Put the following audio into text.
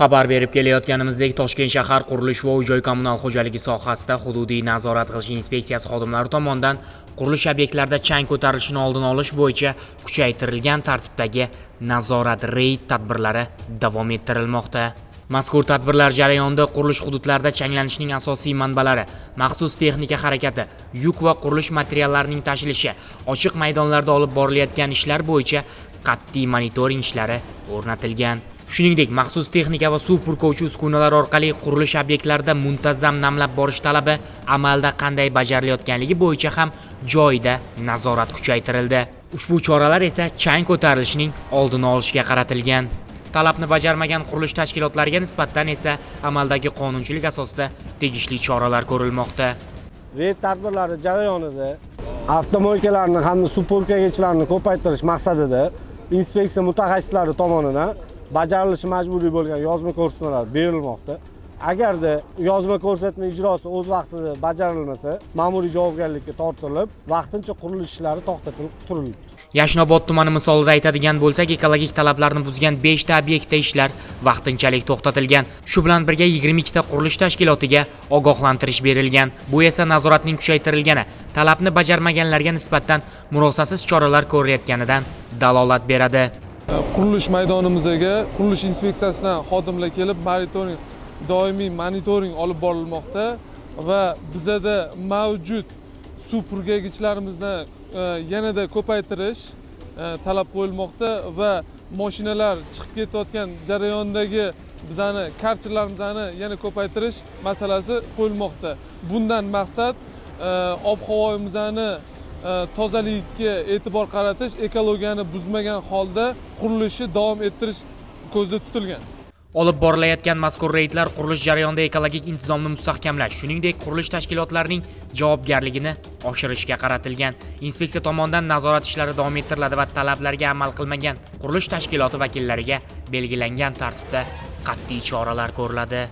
Xabar berib kelayotganimizdek, Toshkent shahar qurilish va uy-joy kommunal xo'jaligi sohasida hududiy nazorat qilish inspeksiyasi xodimlari tomonidan qurilish obyektlarida chang ko'tarilishini oldini olish bo'yicha kuchaytirilgan tartibdagi nazorat reyd tadbirlari davom ettirilmoqda. Mazkur tadbirlar jarayonida qurilish hududlarida changlanishning asosiy manbalari, maxsus texnika harakati, yuk va qurilish materiallarining tashilishi, ochiq maydonlarda olib borilayotgan ishlar bo'yicha qat'iy monitoring ishlari o'rnatilgan. Shuningdek, maxsus texnika va suv purkovchi uskunalar orqali qurilish obyektlarida muntazam namlab borish talabi amalda qanday bajarilayotganligi bo'yicha ham joyida nazorat kuchaytirildi. Ushbu choralar esa chang ko'tarilishining oldini olishga qaratilgan. Talabni bajarmagan qurilish tashkilotlariga nisbatan esa amaldagi qonunchilik asosida tegishli choralar ko'rilmoqda. Reyd tadbirlari jarayonida avtomobillarni hamda suv purkagichlarni ko'paytirish maqsadida inspeksiya mutaxassislari tomonidan bajarilishi majburiy bo'lgan yozma ko'rsatmalar berilmoqda. Agarda yozma ko'rsatma ijrosi o'z vaqtida bajarilmasa, ma'muriy javobgarlikka tortilib, vaqtincha qurilish ishlari to'xtatilib turildi. Yashnobod tumani misolida aytadigan bo'lsak, ekologik talablarni buzgan 5 ta obyektda ishlar vaqtinchalik to'xtatilgan. Shu bilan birga 22 ta qurilish tashkilotiga ogohlantirish berilgan. Bu esa nazoratning kuchaytirilgani, talabni bajarmaganlarga nisbatan murosasiz choralar ko'rilayotganidan dalolat beradi. Qurilish maydonimizga qurilish inspeksiyasidan xodimlar kelib doimiy monitoring olib borilmoqda va bizada mavjud suv purkagichlarimizni yanada ko'paytirish talab qo'yilmoqda va mashinalar chiqib ketayotgan jarayondagi bizani kartchalarimizni yana ko'paytirish masalasi qo'yilmoqda. Bundan maqsad ob-havomizni tozaligiga e'tibor qaratish, ekologiyani buzmagan holda qurilishni davom ettirish ko'zda tutilgan. Olib borilayotgan mazkur reydlar qurilish jarayonida ekologik intizomni mustahkamlash, shuningdek qurilish tashkilotlarining javobgarligini oshirishga qaratilgan. Inspeksiya tomonidan nazorat ishlari davom ettiriladi va talablarga amal qilmagan qurilish tashkiloti vakillariga belgilangan tartibda qat'iy choralar ko'riladi.